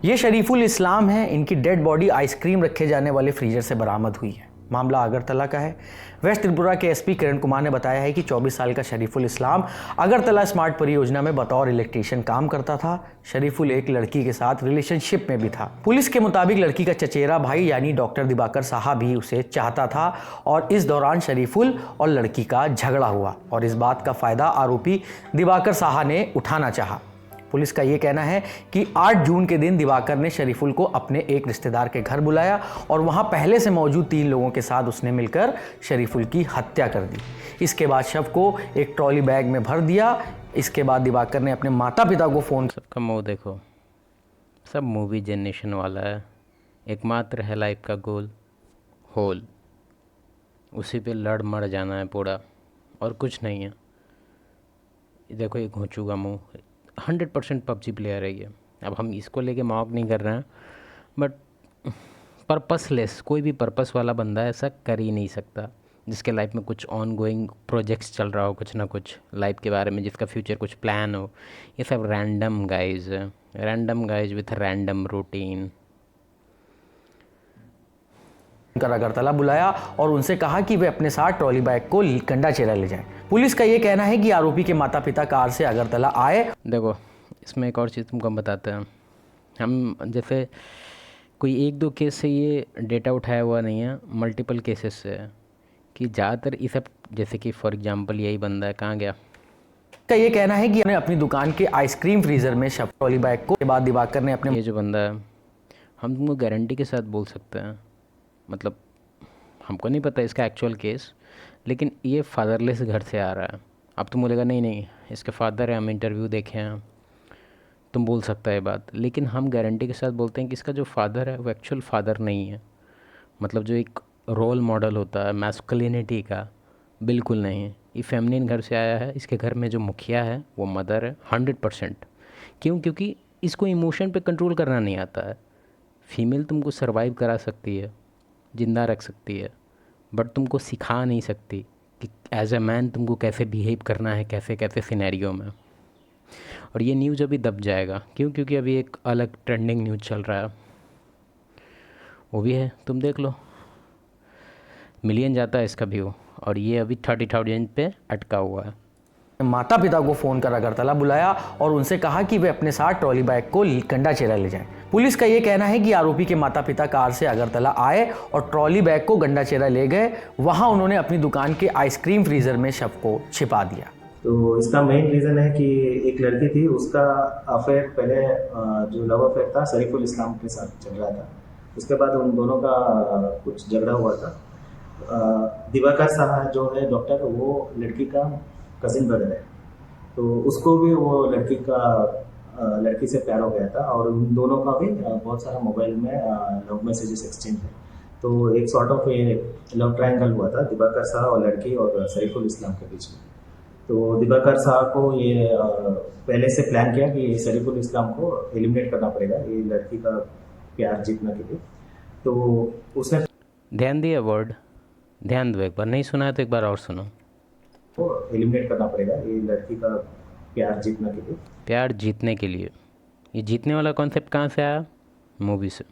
ये शरीफुल इस्लाम है। इनकी डेड बॉडी आइसक्रीम रखे जाने वाले फ्रीजर से बरामद हुई है। मामला अगरतला का है। वेस्ट त्रिपुरा के एसपी किरण कुमार ने बताया है कि 24 साल का शरीफुल इस्लाम अगरतला स्मार्ट परियोजना में बतौर इलेक्ट्रीशियन काम करता था। शरीफुल एक लड़की के साथ रिलेशनशिप में भी था। पुलिस के मुताबिक लड़की का चचेरा भाई यानी डॉक्टर दिवाकर साहा भी उसे चाहता था और इस दौरान शरीफुल और लड़की का झगड़ा हुआ और इस बात का फायदा आरोपी दिवाकर साहा ने उठाना चाहा। पुलिस का यह कहना है कि 8 जून के दिन दिवाकर ने शरीफुल को अपने एक रिश्तेदार के घर बुलाया और वहां पहले से मौजूद 3 लोगों के साथ उसने मिलकर शरीफुल की हत्या कर दी। इसके बाद शव को एक ट्रॉली बैग में भर दिया। इसके बाद दिवाकर ने अपने माता पिता को फ़ोन। सबका मुँह देखो, सब मूवी जनरेशन वाला है। एकमात्र है लाइफ का गोल, होल, उसी पे लड़ मर जाना है पूरा, और कुछ नहीं है। देखो एक घोंचू का मुँह 100% पबजी प्लेयर है ये। अब हम इसको लेके मॉक नहीं कर रहे हैं, बट पर्पसलेस, कोई भी पर्पस वाला बंदा ऐसा कर ही नहीं सकता जिसके लाइफ में कुछ ऑन गोइंग प्रोजेक्ट्स चल रहा हो, कुछ ना कुछ लाइफ के बारे में, जिसका फ्यूचर कुछ प्लान हो। ये सब रैंडम गाइज है, random guys with random routine. कर अगरतला बुलाया और उनसे कहा कि वे अपने साथ ट्रॉली बैग को कंडाचेरा ले जाएं। पुलिस का यह कहना है कि आरोपी के माता पिता कार से अगरतला आए। देखो इसमें एक और चीज़ तुमको हम बताते हैं। हम जैसे कोई 1-2 केस से ये डेटा उठाया हुआ नहीं है, मल्टीपल केसेस से है कि ज़्यादातर ये सब, जैसे कि फॉर एग्जांपल यही बंदा है, कहाँ गया, का ये कहना है कि उन्हें अपनी दुकान के आइसक्रीम फ्रीजर में शव ट्रॉली बैग को के बाद दिवाकर ने अपने ये जो बंदा है, हम तुमको गारंटी के साथ बोल सकते हैं, मतलब हमको नहीं पता इसका एक्चुअल केस, लेकिन ये फादरलेस घर से आ रहा है। अब तुम बोलेगा नहीं नहीं इसके फादर है, हम इंटरव्यू देखे हैं, तुम बोल सकता है ये बात, लेकिन हम गारंटी के साथ बोलते हैं कि इसका जो फादर है वो एक्चुअल फादर नहीं है। मतलब जो एक रोल मॉडल होता है मैस्कुलिनिटी का, बिल्कुल नहीं है। ये फेमिनिन घर से आया है। इसके घर में जो मुखिया है वो मदर है 100%। क्यों? क्योंकि इसको इमोशन पे कंट्रोल करना नहीं आता है। फीमेल तुमको सर्वाइव करा सकती है, ज़िंदा रख सकती है, बट तुमको सिखा नहीं सकती कि एज ए मैन तुमको कैसे बिहेव करना है, कैसे कैसे सिनेरियो में। और ये न्यूज़ अभी दब जाएगा। क्यों? क्योंकि अभी एक अलग ट्रेंडिंग न्यूज़ चल रहा है, वो भी है, तुम देख लो, मिलियन जाता है इसका व्यू, और ये अभी 30,000 पे अटका हुआ है। माता पिता को फोन कर अगरतला बुलाया और उनसे कहा कि वे अपने साथ ट्रॉली बैग को कंडाचेरा ले जाएं। पुलिस का यह कहना है कि आरोपी के माता पिता कार से अगरतला आए और ट्रॉली बैग को गंडाचेरा ले गए। वहां उन्होंने अपनी दुकान के आइसक्रीम फ्रीजर में शव को छिपा दिया। तो इसका मेन रीज़न है कि एक लड़की थी, उसका अफेयर पहले जो लव अफेयर था शरीफुल इस्लाम के साथ चल रहा था। उसके बाद उन दोनों का कुछ झगड़ा हुआ था। दिवाकर साहा जो है डॉक्टर, वो लड़की का कजिन ब्रदर है, तो उसको भी वो लड़की से प्यार हो गया था और उन दोनों का भी बहुत सारा मोबाइल में लव मैसेजेस एक्सचेंज है। तो एक सॉर्ट ऑफ ये लव ट्रायंगल हुआ था दिवाकर साहा और लड़की और शरीफुल इस्लाम के बीच में। तो दिवाकर साहब को ये पहले से प्लान किया कि शरीफुल इस्लाम को एलिमिनेट करना पड़ेगा ये लड़की का प्यार जीतने के लिए। तो उसने ध्यान दिया वर्ड, ध्यान दो, एक बार नहीं सुना है तो एक बार और सुनो। को एलिमिनेट करना पड़ेगा ये लड़की का प्यार जीतने के लिए। प्यार जीतने के लिए, ये जीतने वाला कॉन्सेप्ट कहाँ से आया? मूवी से।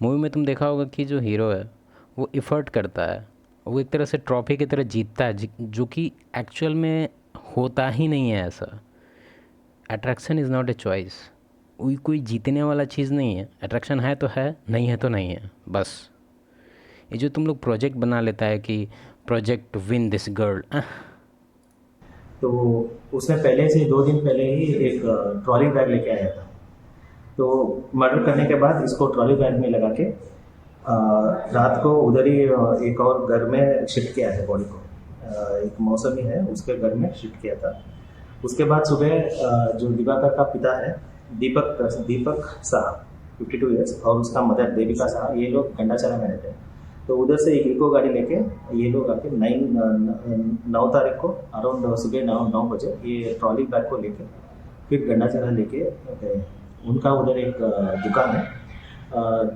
मूवी में तुम देखा होगा कि जो हीरो है वो इफ़र्ट करता है, वो एक तरह से ट्रॉफी की तरह जीतता है, जो कि एक्चुअल में होता ही नहीं है ऐसा। Attraction is not a choice. कोई जीतने वाला चीज़ नहीं है। अट्रैक्शन है तो है, नहीं है तो नहीं है, बस। ये जो तुम लोग प्रोजेक्ट बना लेता है कि प्रोजेक्ट विन दिस गर्ल, तो उसने पहले से 2 दिन पहले ही एक ट्रॉली बैग लेके आया था। तो मर्डर करने के बाद इसको ट्रॉली बैग में लगा के रात को उधर ही एक और घर में शिफ्ट किया था बॉडी को। एक मौसमी है उसके घर में शिफ्ट किया था। उसके बाद सुबह जो दिवाकर का पिता है दीपक साहा 52 ईयर्स और उसका मदर देविका साहा, ये लोग गंडाचरा में रहते हैं। तो उधर से एक इको गाड़ी लेके ये लोग आके 9 तारीख को अराउंड सुबह 9 बजे ये ट्रॉली बैग को लेके फिर गंडाचरा लेके गए। उनका उधर एक दुकान है,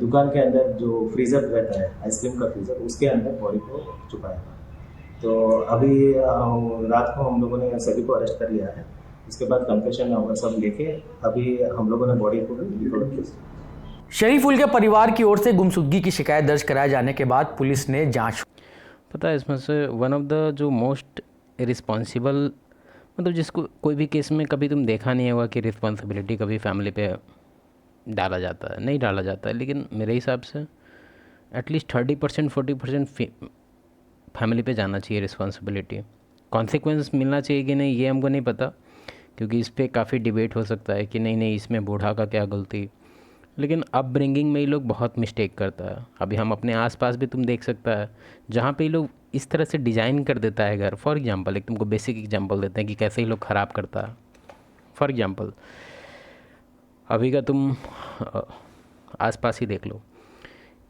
दुकान के अंदर जो फ्रीज़र रहता है आइसक्रीम का फ्रीज़र, उसके अंदर बॉडी को छुपाया था। तो अभी रात को हम लोगों ने सभी को अरेस्ट कर लिया है उसके बाद कंफेशन और सब लेके अभी हम लोगों ने बॉडी को रिकवर किया। शरीफुल के परिवार की ओर से गुमशुदगी की शिकायत दर्ज कराए जाने के बाद पुलिस ने जांच। पता है इसमें से वन ऑफ द जो मोस्ट रिस्पॉन्सिबल, मतलब जिसको कोई भी केस में कभी तुम देखा नहीं होगा कि रिस्पॉन्सिबिलिटी कभी फैमिली पे डाला जाता है, नहीं डाला जाता है, लेकिन मेरे हिसाब से एटलीस्ट 30% 40% फैमिली पे जाना चाहिए रिस्पॉन्सिबिलिटी। कॉन्सिक्वेंस मिलना चाहिए कि नहीं ये हमको नहीं पता, क्योंकि इस पर काफ़ी डिबेट हो सकता है कि नहीं नहीं इसमें बूढ़ा का क्या गलती, लेकिन अपब्रिंगिंग में ये लोग बहुत मिस्टेक करता है। अभी हम अपने आसपास भी तुम देख सकता है जहाँ पे ये लोग इस तरह से डिज़ाइन कर देता है घर। फॉर एग्जांपल एक तुमको बेसिक एग्जांपल देते हैं कि कैसे ये लोग ख़राब करता है। फॉर एग्जांपल अभी का तुम आसपास ही देख लो,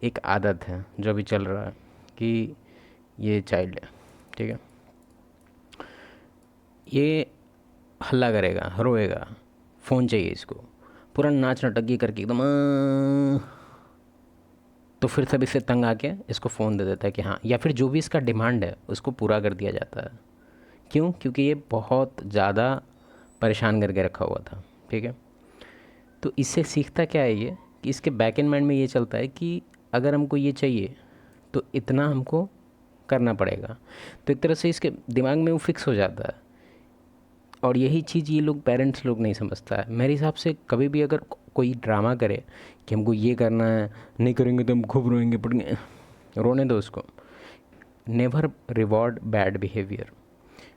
एक आदत है जो अभी चल रहा है कि ये चाइल्ड है, ठीक है, ये हल्ला करेगा, रोएगा, फ़ोन चाहिए इसको, पूरा नाच नटकी करके एकदम तो फिर सब इससे तंग आके इसको फ़ोन दे देता है कि हाँ, या फिर जो भी इसका डिमांड है उसको पूरा कर दिया जाता है। क्यों? क्योंकि ये बहुत ज़्यादा परेशान करके रखा हुआ था, ठीक है। तो इससे सीखता क्या है ये कि इसके बैक एंड माइंड में ये चलता है कि अगर हमको ये चाहिए तो इतना हमको करना पड़ेगा। तो एक तरह से इसके दिमाग में वो फिक्स हो जाता है, और यही चीज़ ये लोग पेरेंट्स लोग नहीं समझता है। मेरे हिसाब से कभी भी अगर कोई ड्रामा करे कि हमको ये करना है, नहीं करेंगे तो हम खूब रोएंगे पड़ेंगे, रोने दो उसको। नेवर रिवॉर्ड बैड बिहेवियर,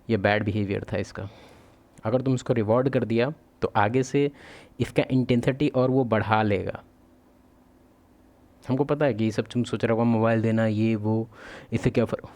ये बैड बिहेवियर था इसका। अगर तुम उसको रिवॉर्ड कर दिया तो आगे से इसका इंटेंसिटी और वो बढ़ा लेगा। हमको पता है कि ये सब तुम सोच रहे हो मोबाइल देना ये वो, इससे क्या फ़र्क,